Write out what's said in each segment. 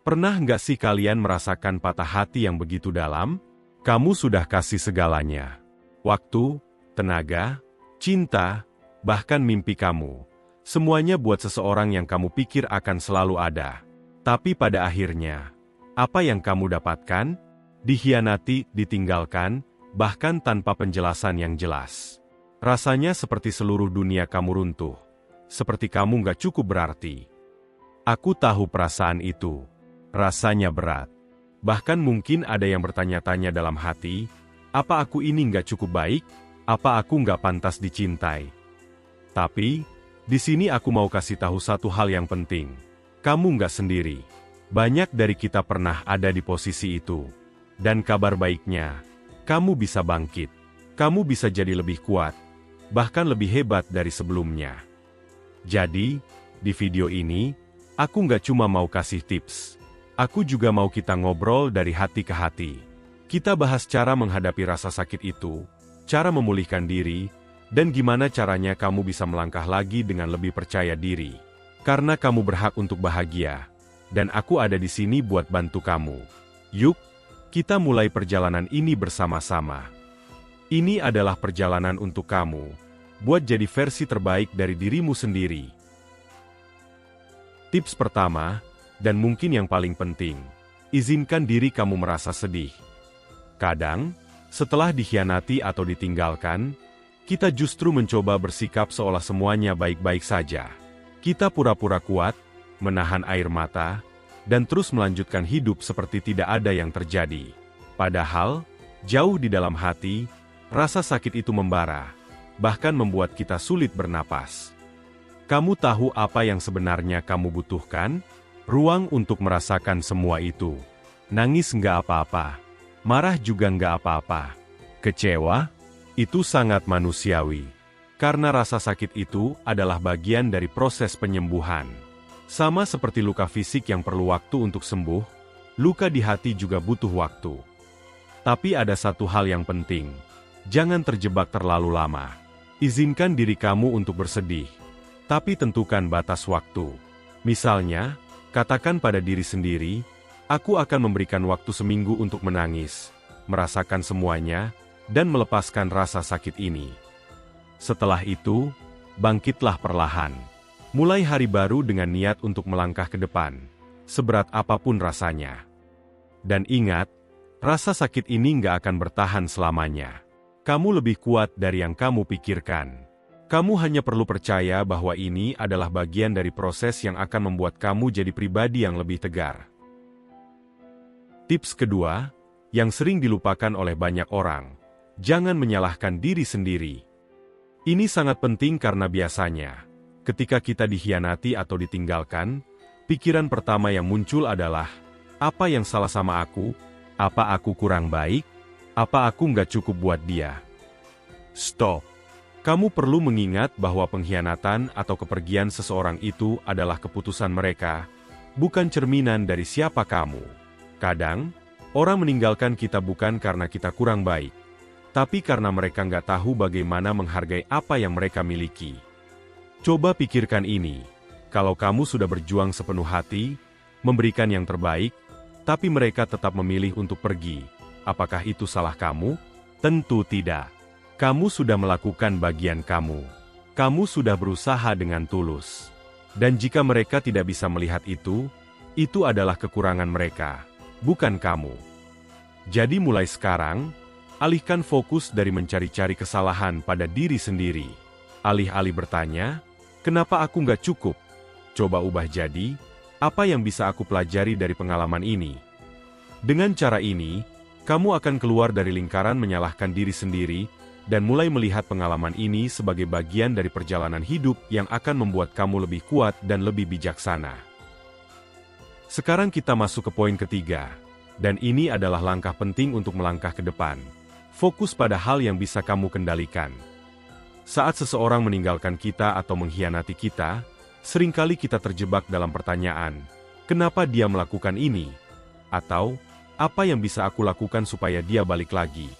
Pernah nggak sih kalian merasakan patah hati yang begitu dalam? Kamu sudah kasih segalanya. Waktu, tenaga, cinta, bahkan mimpi kamu. Semuanya buat seseorang yang kamu pikir akan selalu ada. Tapi pada akhirnya, apa yang kamu dapatkan? Dikhianati, ditinggalkan, bahkan tanpa penjelasan yang jelas. Rasanya seperti seluruh dunia kamu runtuh. Seperti kamu nggak cukup berarti. Aku tahu perasaan itu. Rasanya berat. Bahkan mungkin ada yang bertanya-tanya dalam hati, apa aku ini nggak cukup baik? Apa aku nggak pantas dicintai? Tapi, di sini aku mau kasih tahu satu hal yang penting. Kamu nggak sendiri. Banyak dari kita pernah ada di posisi itu. Dan kabar baiknya, kamu bisa bangkit. Kamu bisa jadi lebih kuat. Bahkan lebih hebat dari sebelumnya. Jadi, di video ini, aku nggak cuma mau kasih tips. Aku juga mau kita ngobrol dari hati ke hati. Kita bahas cara menghadapi rasa sakit itu, cara memulihkan diri, dan gimana caranya kamu bisa melangkah lagi dengan lebih percaya diri. Karena kamu berhak untuk bahagia, dan aku ada di sini buat bantu kamu. Yuk, kita mulai perjalanan ini bersama-sama. Ini adalah perjalanan untuk kamu, buat jadi versi terbaik dari dirimu sendiri. Tips pertama, dan mungkin yang paling penting, izinkan diri kamu merasa sedih. Kadang, setelah dikhianati atau ditinggalkan, kita justru mencoba bersikap seolah semuanya baik-baik saja. Kita pura-pura kuat, menahan air mata, dan terus melanjutkan hidup seperti tidak ada yang terjadi. Padahal, jauh di dalam hati, rasa sakit itu membara, bahkan membuat kita sulit bernapas. Kamu tahu apa yang sebenarnya kamu butuhkan? Ruang untuk merasakan semua itu. Nangis nggak apa-apa. Marah juga nggak apa-apa. Kecewa? Itu sangat manusiawi. Karena rasa sakit itu adalah bagian dari proses penyembuhan. Sama seperti luka fisik yang perlu waktu untuk sembuh, luka di hati juga butuh waktu. Tapi ada satu hal yang penting. Jangan terjebak terlalu lama. Izinkan diri kamu untuk bersedih. Tapi tentukan batas waktu. Misalnya, katakan pada diri sendiri, aku akan memberikan waktu seminggu untuk menangis, merasakan semuanya, dan melepaskan rasa sakit ini. Setelah itu, bangkitlah perlahan. Mulai hari baru dengan niat untuk melangkah ke depan, seberat apapun rasanya. Dan ingat, rasa sakit ini nggak akan bertahan selamanya. Kamu lebih kuat dari yang kamu pikirkan. Kamu hanya perlu percaya bahwa ini adalah bagian dari proses yang akan membuat kamu jadi pribadi yang lebih tegar. Tips kedua, yang sering dilupakan oleh banyak orang, jangan menyalahkan diri sendiri. Ini sangat penting karena biasanya, ketika kita dikhianati atau ditinggalkan, pikiran pertama yang muncul adalah, apa yang salah sama aku? Apa aku kurang baik? Apa aku nggak cukup buat dia? Stop. Kamu perlu mengingat bahwa pengkhianatan atau kepergian seseorang itu adalah keputusan mereka, bukan cerminan dari siapa kamu. Kadang, orang meninggalkan kita bukan karena kita kurang baik, tapi karena mereka nggak tahu bagaimana menghargai apa yang mereka miliki. Coba pikirkan ini, kalau kamu sudah berjuang sepenuh hati, memberikan yang terbaik, tapi mereka tetap memilih untuk pergi, apakah itu salah kamu? Tentu tidak. Kamu sudah melakukan bagian kamu. Kamu sudah berusaha dengan tulus. Dan jika mereka tidak bisa melihat itu adalah kekurangan mereka, bukan kamu. Jadi mulai sekarang, alihkan fokus dari mencari-cari kesalahan pada diri sendiri. Alih-alih bertanya, kenapa aku nggak cukup? Coba ubah jadi, apa yang bisa aku pelajari dari pengalaman ini? Dengan cara ini, kamu akan keluar dari lingkaran menyalahkan diri sendiri, dan mulai melihat pengalaman ini sebagai bagian dari perjalanan hidup yang akan membuat kamu lebih kuat dan lebih bijaksana. Sekarang kita masuk ke poin ketiga, dan ini adalah langkah penting untuk melangkah ke depan. Fokus pada hal yang bisa kamu kendalikan. Saat seseorang meninggalkan kita atau mengkhianati kita, seringkali kita terjebak dalam pertanyaan, kenapa dia melakukan ini? Atau, apa yang bisa aku lakukan supaya dia balik lagi?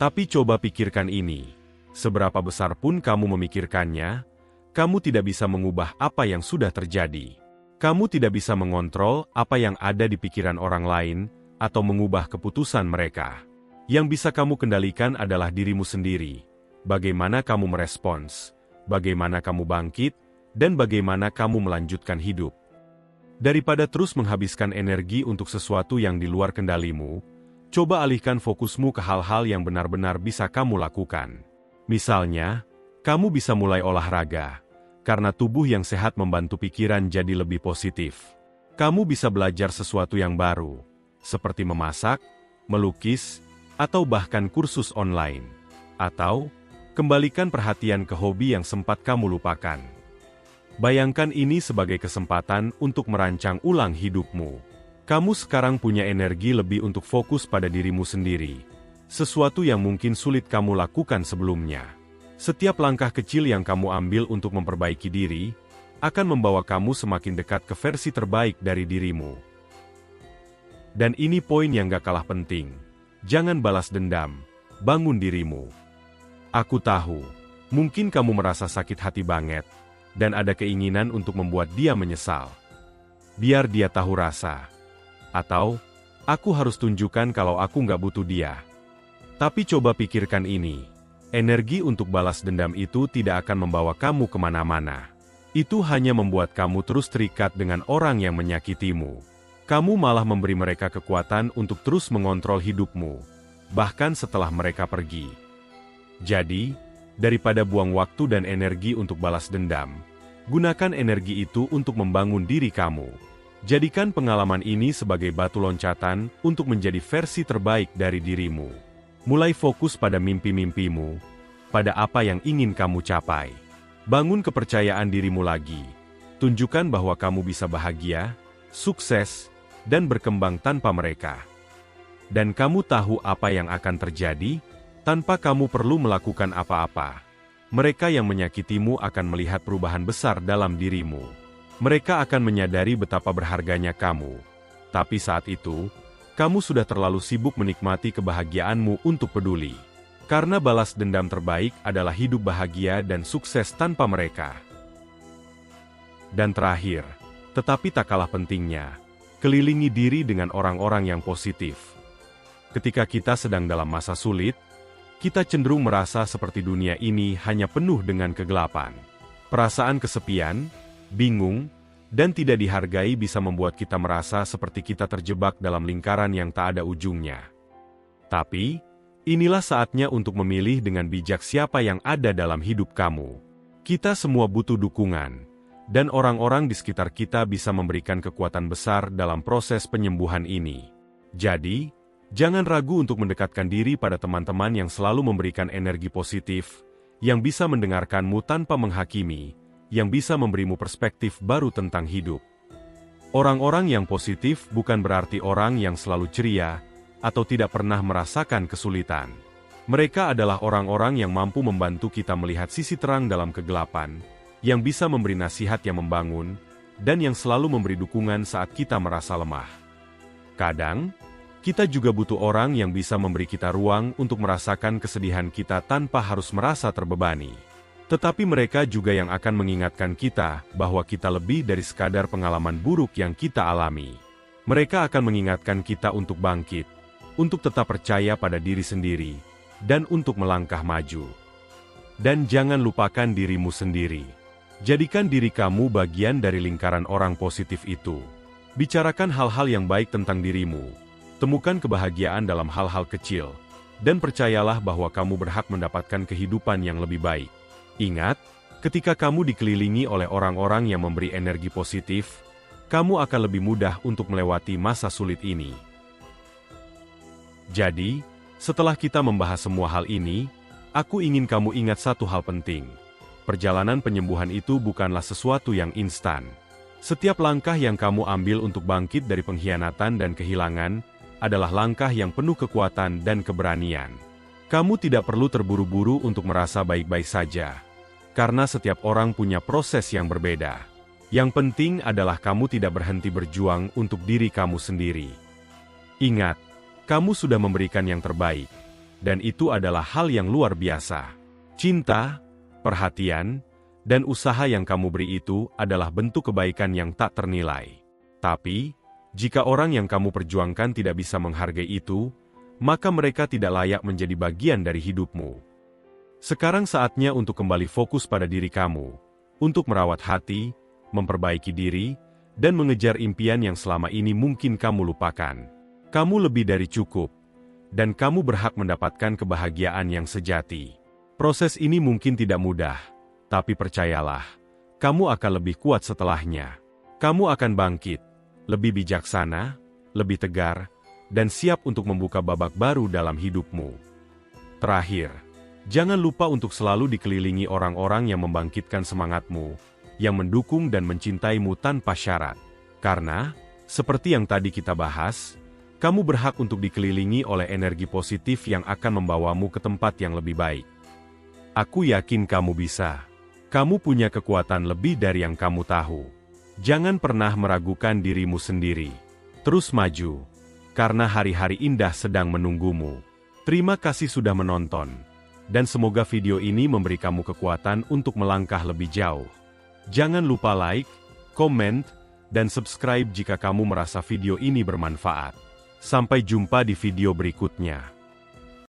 Tapi coba pikirkan ini, seberapa besar pun kamu memikirkannya, kamu tidak bisa mengubah apa yang sudah terjadi. Kamu tidak bisa mengontrol apa yang ada di pikiran orang lain atau mengubah keputusan mereka. Yang bisa kamu kendalikan adalah dirimu sendiri. Bagaimana kamu merespons, bagaimana kamu bangkit, dan bagaimana kamu melanjutkan hidup. Daripada terus menghabiskan energi untuk sesuatu yang di luar kendalimu, coba alihkan fokusmu ke hal-hal yang benar-benar bisa kamu lakukan. Misalnya, kamu bisa mulai olahraga, karena tubuh yang sehat membantu pikiran jadi lebih positif. Kamu bisa belajar sesuatu yang baru, seperti memasak, melukis, atau bahkan kursus online. Atau, kembalikan perhatian ke hobi yang sempat kamu lupakan. Bayangkan ini sebagai kesempatan untuk merancang ulang hidupmu. Kamu sekarang punya energi lebih untuk fokus pada dirimu sendiri, sesuatu yang mungkin sulit kamu lakukan sebelumnya. Setiap langkah kecil yang kamu ambil untuk memperbaiki diri, akan membawa kamu semakin dekat ke versi terbaik dari dirimu. Dan ini poin yang gak kalah penting. Jangan balas dendam, bangun dirimu. Aku tahu, mungkin kamu merasa sakit hati banget, dan ada keinginan untuk membuat dia menyesal. Biar dia tahu rasa. Atau, aku harus tunjukkan kalau aku nggak butuh dia. Tapi coba pikirkan ini. Energi untuk balas dendam itu tidak akan membawa kamu kemana-mana. Itu hanya membuat kamu terus terikat dengan orang yang menyakitimu. Kamu malah memberi mereka kekuatan untuk terus mengontrol hidupmu, bahkan setelah mereka pergi. Jadi, daripada buang waktu dan energi untuk balas dendam, gunakan energi itu untuk membangun diri kamu. Jadikan pengalaman ini sebagai batu loncatan untuk menjadi versi terbaik dari dirimu. Mulai fokus pada mimpi-mimpimu, pada apa yang ingin kamu capai. Bangun kepercayaan dirimu lagi. Tunjukkan bahwa kamu bisa bahagia, sukses, dan berkembang tanpa mereka. Dan kamu tahu apa yang akan terjadi, tanpa kamu perlu melakukan apa-apa. Mereka yang menyakitimu akan melihat perubahan besar dalam dirimu. Mereka akan menyadari betapa berharganya kamu. Tapi saat itu, kamu sudah terlalu sibuk menikmati kebahagiaanmu untuk peduli. Karena balas dendam terbaik adalah hidup bahagia dan sukses tanpa mereka. Dan terakhir, tetapi tak kalah pentingnya, kelilingi diri dengan orang-orang yang positif. Ketika kita sedang dalam masa sulit, kita cenderung merasa seperti dunia ini hanya penuh dengan kegelapan. Perasaan kesepian, bingung, dan tidak dihargai bisa membuat kita merasa seperti kita terjebak dalam lingkaran yang tak ada ujungnya. Tapi, inilah saatnya untuk memilih dengan bijak siapa yang ada dalam hidup kamu. Kita semua butuh dukungan, dan orang-orang di sekitar kita bisa memberikan kekuatan besar dalam proses penyembuhan ini. Jadi, jangan ragu untuk mendekatkan diri pada teman-teman yang selalu memberikan energi positif, yang bisa mendengarkanmu tanpa menghakimi, yang bisa memberimu perspektif baru tentang hidup. Orang-orang yang positif bukan berarti orang yang selalu ceria, atau tidak pernah merasakan kesulitan. Mereka adalah orang-orang yang mampu membantu kita melihat sisi terang dalam kegelapan, yang bisa memberi nasihat yang membangun, dan yang selalu memberi dukungan saat kita merasa lemah. Kadang, kita juga butuh orang yang bisa memberi kita ruang untuk merasakan kesedihan kita tanpa harus merasa terbebani. Tetapi mereka juga yang akan mengingatkan kita bahwa kita lebih dari sekadar pengalaman buruk yang kita alami. Mereka akan mengingatkan kita untuk bangkit, untuk tetap percaya pada diri sendiri, dan untuk melangkah maju. Dan jangan lupakan dirimu sendiri. Jadikan diri kamu bagian dari lingkaran orang positif itu. Bicarakan hal-hal yang baik tentang dirimu. Temukan kebahagiaan dalam hal-hal kecil. Dan percayalah bahwa kamu berhak mendapatkan kehidupan yang lebih baik. Ingat, ketika kamu dikelilingi oleh orang-orang yang memberi energi positif, kamu akan lebih mudah untuk melewati masa sulit ini. Jadi, setelah kita membahas semua hal ini, aku ingin kamu ingat satu hal penting. Perjalanan penyembuhan itu bukanlah sesuatu yang instan. Setiap langkah yang kamu ambil untuk bangkit dari pengkhianatan dan kehilangan adalah langkah yang penuh kekuatan dan keberanian. Kamu tidak perlu terburu-buru untuk merasa baik-baik saja, karena setiap orang punya proses yang berbeda. Yang penting adalah kamu tidak berhenti berjuang untuk diri kamu sendiri. Ingat, kamu sudah memberikan yang terbaik, dan itu adalah hal yang luar biasa. Cinta, perhatian, Dan usaha yang kamu beri itu adalah bentuk kebaikan yang tak ternilai. Tapi, jika orang yang kamu perjuangkan tidak bisa menghargai itu, maka mereka tidak layak menjadi bagian dari hidupmu. Sekarang saatnya untuk kembali fokus pada diri kamu, untuk merawat hati, memperbaiki diri, dan mengejar impian yang selama ini mungkin kamu lupakan. Kamu lebih dari cukup, dan kamu berhak mendapatkan kebahagiaan yang sejati. Proses ini mungkin tidak mudah, tapi percayalah, kamu akan lebih kuat setelahnya. Kamu akan bangkit, lebih bijaksana, lebih tegar, dan siap untuk membuka babak baru dalam hidupmu. Terakhir, jangan lupa untuk selalu dikelilingi orang-orang yang membangkitkan semangatmu, yang mendukung dan mencintaimu tanpa syarat. Karena, seperti yang tadi kita bahas, kamu berhak untuk dikelilingi oleh energi positif yang akan membawamu ke tempat yang lebih baik. Aku yakin kamu bisa. Kamu punya kekuatan lebih dari yang kamu tahu. Jangan pernah meragukan dirimu sendiri. Terus maju, karena hari-hari indah sedang menunggumu. Terima kasih sudah menonton, dan semoga video ini memberi kamu kekuatan untuk melangkah lebih jauh. Jangan lupa like, komen, dan subscribe jika kamu merasa video ini bermanfaat. Sampai jumpa di video berikutnya.